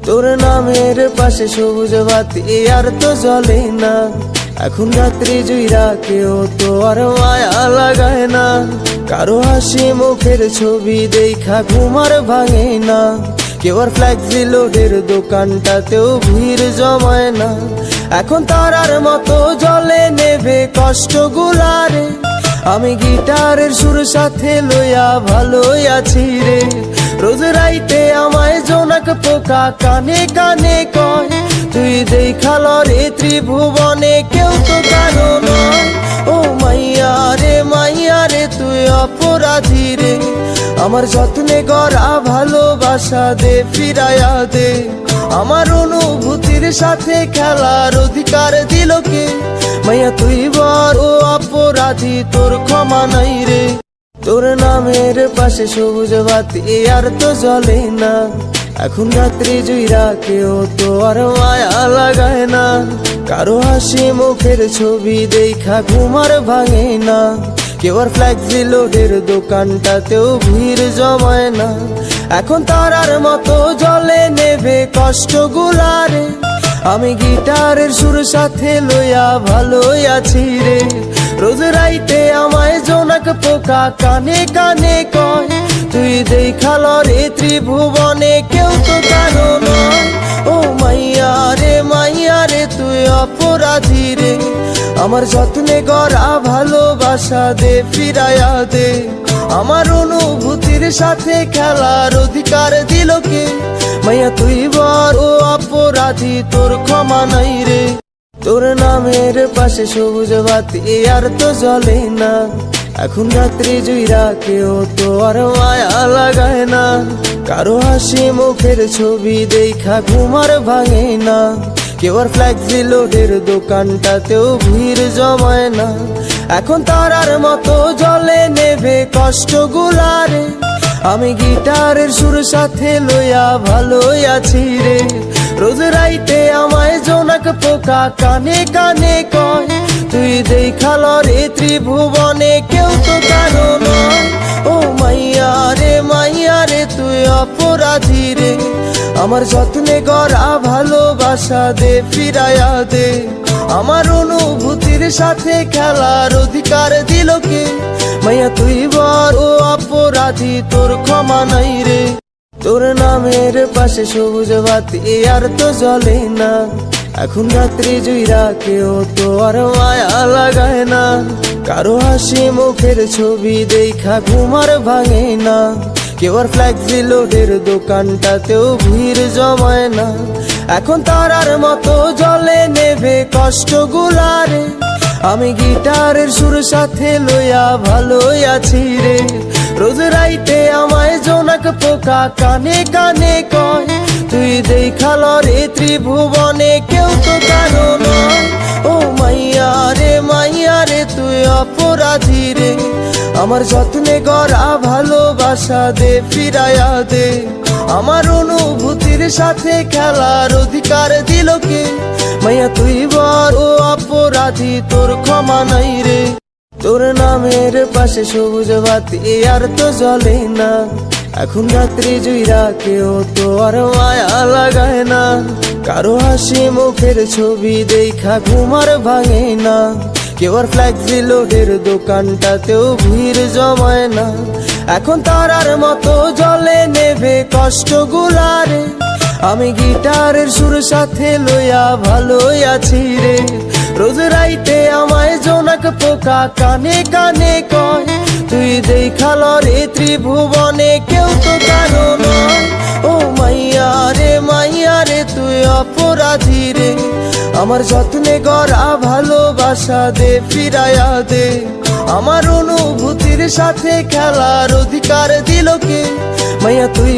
তোর নামের পাশে সবুজ বাতি আর তো জ্বলে না। এখন রাত্রি জুইরা কেউ তো আর মায়া লাগায় না। কারো হাসি মুখের ছবি দেখা ঘুমার ভাঙে না। কেউ আর ফ্ল্যাক্সি লোডের দোকানটাতেও ভিড় জমায় না। এখন তারার মতো জলে নেবে কষ্ট গুলারে। আমি গিটারের সুর সাথে লইয়া ভালোই আছি রে। রোজ রাইতে আমায় জোনাক পোকা কানে কানে কয়, তুই দেখাল রে ত্রিভুবনে কেউ তো কারো নয়। ও মাইয়া রে তুই অপরাধী রে। আমার যত্নে গড়া ভালোবাসা দে ফিরাইয়া দে। আমার অনুভূতির সাথে খেলার অধিকার দিল কে? মাইয়া তুই বড় অপরাধী, তোর ক্ষমা নাই রে। তোর নামের পাশে সবুজ বাতি আর তো জ্বলে না। এখন রাত্রি জুইরা কেউ তো আর মায়া লাগায় না। কারো হাসি মুখের ছবি দেখা ঘুমার ভাঙে না। কেউ আর ফ্ল্যাক্সি লোডের দোকানটাতেও ভিড় জমায় না। এখন তারার মতো জলে নেবে কষ্ট গুলারে। আমি গিটারের সুর সাথে লইয়া ভালোই আছি রে। রোজ রাইতে আমায় জোনাক পোকা কানে কানে কয়, তুই দেখাল রে ত্রিভুবনে কেউ তো কারো নয়। ও মাইয়া রে তুই অপরাধী রে। আমার যত্নে গড়া ভালোবাসা দে ফিরাইয়া দে। আমার অনুভূতির সাথে খেলার অধিকার দিল কে? মাইয়া তুই বড় অপরাধী, তোর ক্ষমা নাই রে। তোর নামের পাশে সবুজ বাতি আর তো জ্বলে না। এখন রাত্রি জুইরা কেউ তো আর মায়া লাগায় না। কারো হাসি মুখের ছবি দেখা ঘুমার ভাঙে না। কেউ আর ফ্ল্যাক্সি লোডের দোকানটাতেও ভিড় জমায় না। এখন তারার মতো জলে নেবে কষ্ট গুলারে। আমি গিটারের সুর সাথে লইয়া ভালোই আছি রে। রোজ রাইতে আমায় জোনাক পোকা কানে কানে কয়, তুই দেখাল রে ত্রিভুবনে কেউ তো কারো নয়। ও মাইয়া রে তুই অপরাধী রে। আমার যত্নে গড়া ভালোবাসা দে ফিরাইয়া দে। আমার অনুভূতির সাথে খেলার অধিকার দিল কে? মাইয়া তুই বড় অপরাধী, তোর ক্ষমা নাই রে। তোর নামের পাশে সবুজ বাতি আর তো জ্বলে না। এখন রাত্রি জুইরা কেউ তো আর মায়া লাগায় না। কারো হাসি মুখের ছবি দেখা ঘুমার ভাঙে না। কেউ আর ফ্ল্যাক্সি লোডের দোকানটাতেও ভিড় জমায় না। এখন তারার মতো জলে নেবে কষ্ট গুলারে। আমি গিটারের সুর সাথে লইয়া ভালোই আছি রে। রোজ রাইতে আমায় জোনাক পোকা কানে কানে কয়, তুই দেখাল রে ত্রিভুবনে কেউ তো কারো নয়। ও মাইয়া রে তুই অপরাধী রে। আমার যত্নে গড়া ভালোবাসা দে ফিরাইয়া দে। আমার অনুভূতির সাথে খেলার অধিকার দিল কে? মাইয়া তুই বড় অপরাধী, তোর ক্ষমা নাই রে। তোর নামের পাশে সবুজ বাতি আর তো জ্বলে না। এখন রাত্রি জুইরা কেউ তো আর মায়া লাগায় না। কারো হাসি মুখের ছবি দেখা ঘুমার ভাঙে না। কেউ আর ফ্ল্যাক্সি লোডের দোকানটাতেও ভিড় জমায় না। এখন তারার মতো জলে নেবে কষ্ট গুলারে। আমি গিটারের সুর সাথে লইয়া ভালোই আছি রে। রোজ রাইতে আমায় জোনাক পোকা কানে কানে কয়, তুই দেখাল রে ত্রিভুবনে কেউ তো কারো নয়। ও মাইয়া রে তুই অপরাধী রে। আমার যত্নে গড়া ভালোবাসা দে ফিরাইয়া দে। আমার অনুভূতির সাথে খেলার অধিকার দিল কে? মাইয়া তুই